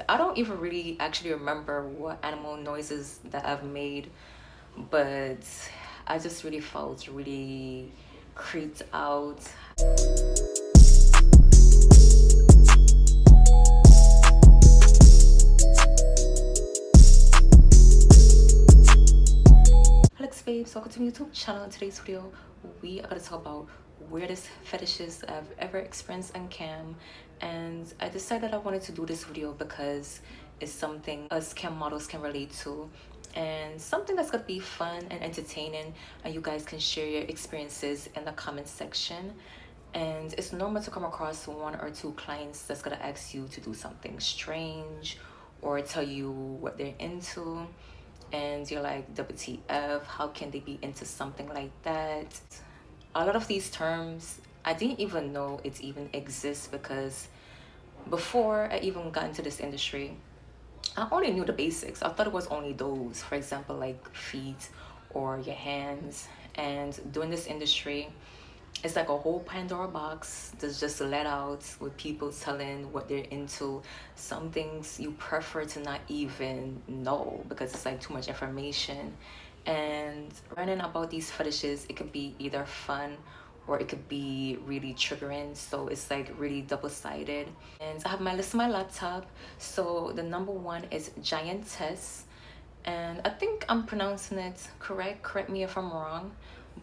I don't even really actually remember what animal noises that I've made, but I just really felt really creeped out. Hello babes, welcome to my YouTube channel. In today's video, we are going to talk about weirdest fetishes I've ever experienced on cam. And I decided I wanted to do this video because it's something us cam models can relate to, and something that's going to be fun and entertaining, and you guys can share your experiences in the comment section. And it's normal to come across one or two clients that's going to ask you to do something strange or tell you what they're into, and you're like, WTF, how can they be into something like that? A lot of these terms, I didn't even know it even exists, because before I even got into this industry, I only knew the basics. I thought it was only those, for example, like feet or your hands. And doing this industry, it's like a whole Pandora box that's just let out, with people telling what they're into. Some things you prefer to not even know because it's like too much information. And learning about these fetishes, it could be either fun or it could be really triggering. So it's like really double-sided. And I have my list on my laptop. So the number one is giantess. And I think I'm pronouncing it correct me if I'm wrong,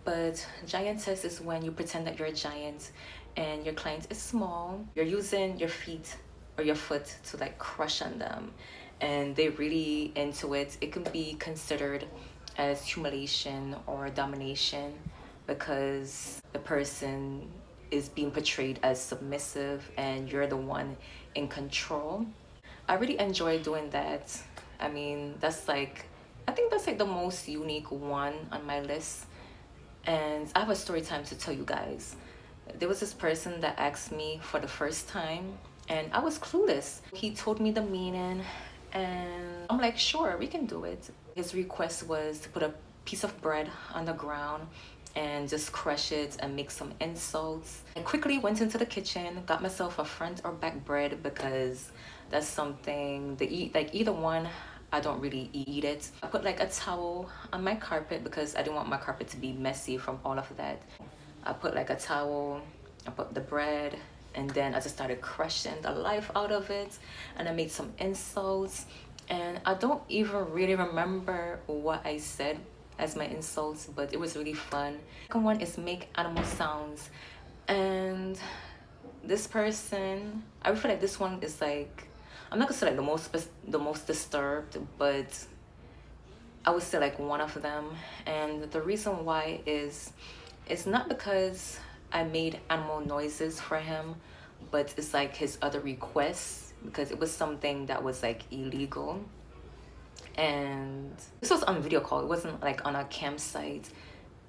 but giantess is when you pretend that you're a giant and your client is small. You're using your feet or your foot to like crush on them, and they're really into it. It can be considered as humiliation or domination, because the person is being portrayed as submissive and you're the one in control. I really enjoy doing that. I mean, I think that's like the most unique one on my list. And I have a story time to tell you guys. There was this person that asked me for the first time, and I was clueless. He told me the meaning, and I'm like, sure, we can do it. His request was to put a piece of bread on the ground and just crush it and make some insults. I quickly went into the kitchen, got myself a front or back bread, because that's something to eat, like either one, I don't really eat it. I put like a towel on my carpet because I didn't want my carpet to be messy from all of that. I put like a towel, I put the bread, and then I just started crushing the life out of it, and I made some insults, and I don't even really remember what I said as my insults, but it was really fun. Second one is make animal sounds, and this person, I feel like this one is like, I'm not gonna say like the most disturbed, but I would say like one of them. And the reason why is, it's not because I made animal noises for him, but it's like his other requests, because it was something that was like illegal. And this was on video call, it wasn't like on a campsite.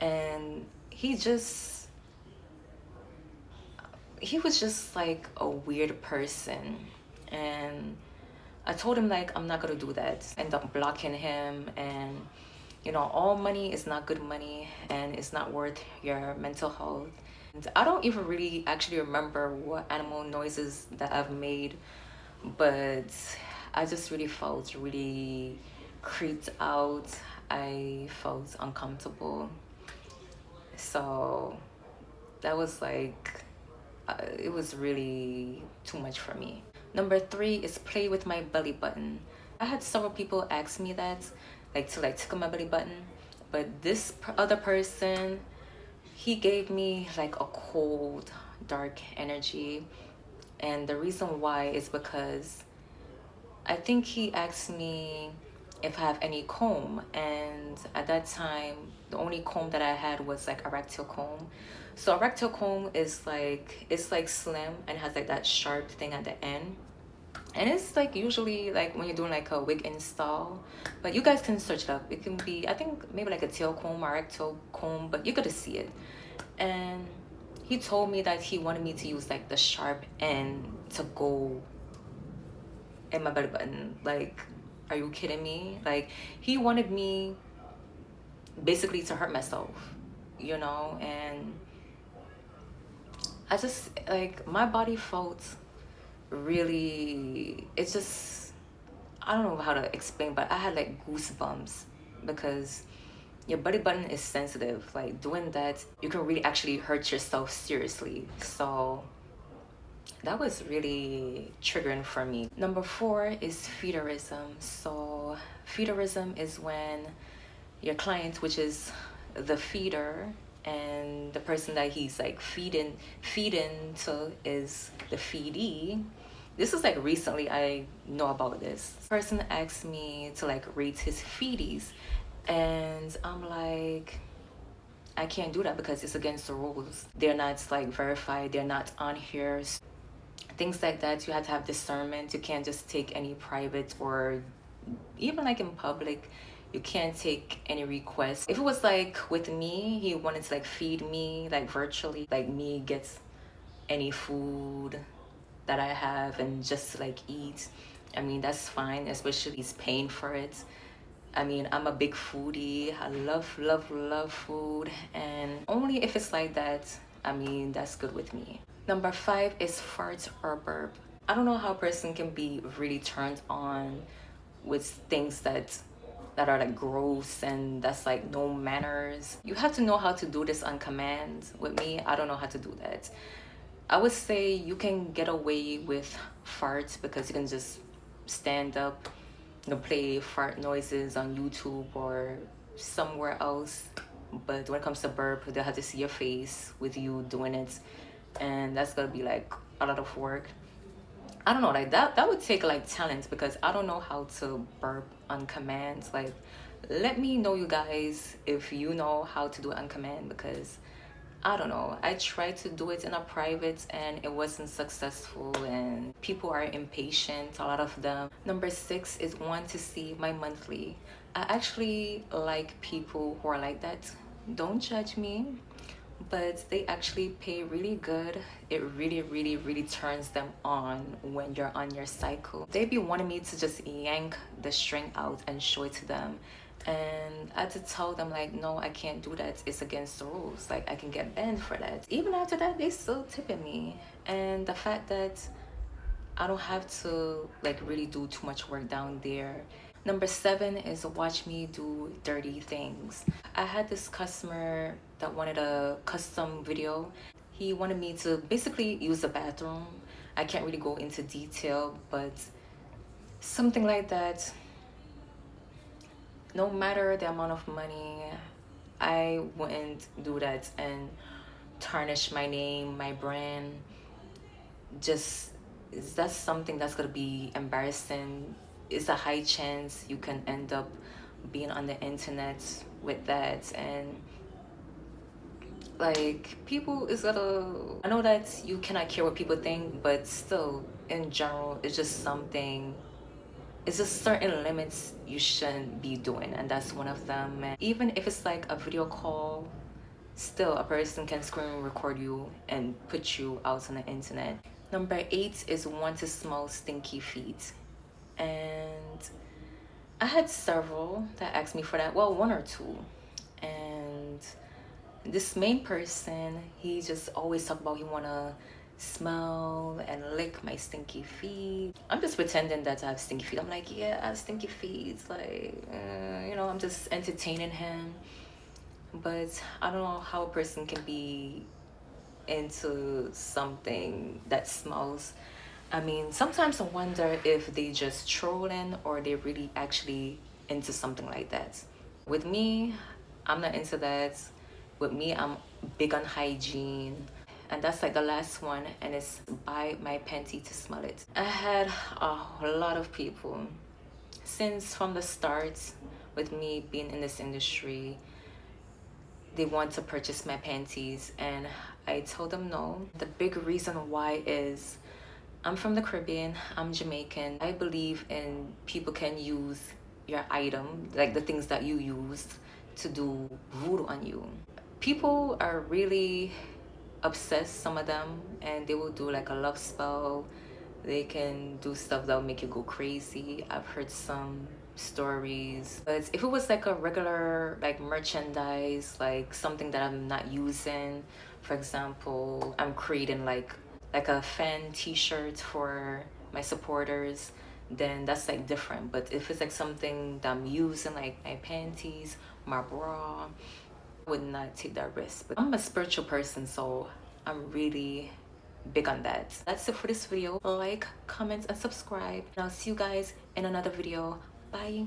And he was just like a weird person. And I told him like, I'm not gonna do that. End up blocking him, and you know, all money is not good money, and it's not worth your mental health. And I don't even really actually remember what animal noises that I've made, but I just really felt really creeped out. I felt uncomfortable. So that was like, it was really too much for me. Number three is play with my belly button. I had several people ask me that, like to like tickle my belly button, but this other person, he gave me like a cold, dark energy. And the reason why is because I think he asked me if I have any comb, and at that time the only comb that I had was like a rectal comb. So a rectal comb is like, it's like slim and has like that sharp thing at the end, and it's like usually like when you're doing like a wig install, but you guys can search it up. It can be, I think maybe like a tail comb or rectal comb, but you're gonna see it. And he told me that he wanted me to use like the sharp end to go in my belly button. Like, are you kidding me? Like, he wanted me basically to hurt myself, you know? And I just, like, my body felt really, it's just, I don't know how to explain, but I had like goosebumps because your belly button is sensitive. Like doing that, you can really actually hurt yourself seriously. So that was really triggering for me. Number four is feederism. So feederism is when your client, which is the feeder, and the person that he's like feeding to is the feedee. This is like recently I know about this. Person asked me to like rate his feedies, and I'm like, I can't do that because it's against the rules. They're not like verified, they're not on here. Things like that, you have to have discernment. You can't just take any private or even like in public, you can't take any requests. If it was like with me, he wanted to like feed me like virtually, like me gets any food that I have and just like eat. I mean, that's fine, especially he's paying for it. I mean, I'm a big foodie. I love food. And only if it's like that, I mean, that's good with me. Number five is fart or burp. I don't know how a person can be really turned on with things that are like gross and that's like no manners. You have to know how to do this on command. With me, I don't know how to do that. I would say you can get away with farts because you can just stand up, play fart noises on YouTube or somewhere else. But when it comes to burp, they'll have to see your face with you doing it, and that's gonna be like a lot of work. I don't know, like that would take like talent because I don't know how to burp on command. Like, let me know, you guys, if you know how to do it on command because I don't know. I tried to do it in a private and it wasn't successful, and people are impatient, a lot of them. Number six is want to see my monthly. I actually like people who are like that. Don't judge me, but they actually pay really good. It really turns them on when you're on your cycle. They be wanting me to just yank the string out and show it to them, and I had to tell them like, no, I can't do that, it's against the rules, like I can get banned for that. Even after that, they still tipping me. And the fact that I don't have to like really do too much work down there. Number seven is watch me do dirty things. I had this customer that wanted a custom video. He wanted me to basically use the bathroom. I can't really go into detail, but something like that. No matter the amount of money, I wouldn't do that and tarnish my name, my brand. Just that's something that's gonna be embarrassing. It's a high chance you can end up being on the internet with that, and like people is gonna, I know that you cannot care what people think, but still in general it's just something, it's just certain limits you shouldn't be doing, and that's one of them. And even if it's like a video call, still a person can screen record you and put you out on the internet. Number eight is want to smell stinky feet. And I had several that asked me for that. Well, one or two. And this main person, he just always talk about he wanna smell and lick my stinky feet. I'm just pretending that I have stinky feet. I'm like, yeah, I have stinky feet. Like, I'm just entertaining him. But I don't know how a person can be into something that smells. I mean, sometimes I wonder if they just trolling or they really actually into something like that. With me, I'm not into that. With me, I'm big on hygiene. And that's like the last one, and it's buy my panty to smell it. I had a lot of people since from the start with me being in this industry. They want to purchase my panties, and I told them no. The big reason why is I'm from the Caribbean, I'm Jamaican. I believe in people can use your item, like the things that you used, to do voodoo on you. People are really obsessed, some of them, and they will do like a love spell. They can do stuff that will make you go crazy. I've heard some stories, but if it was like a regular like merchandise, like something that I'm not using, for example, I'm creating like a fan t-shirt for my supporters, then that's like different. But if it's like something that I'm using, like my panties, my bra, I would not take that risk. But I'm a spiritual person, so I'm really big on that. That's it for this video. Like, comment, and subscribe, and I'll see you guys in another video. Bye.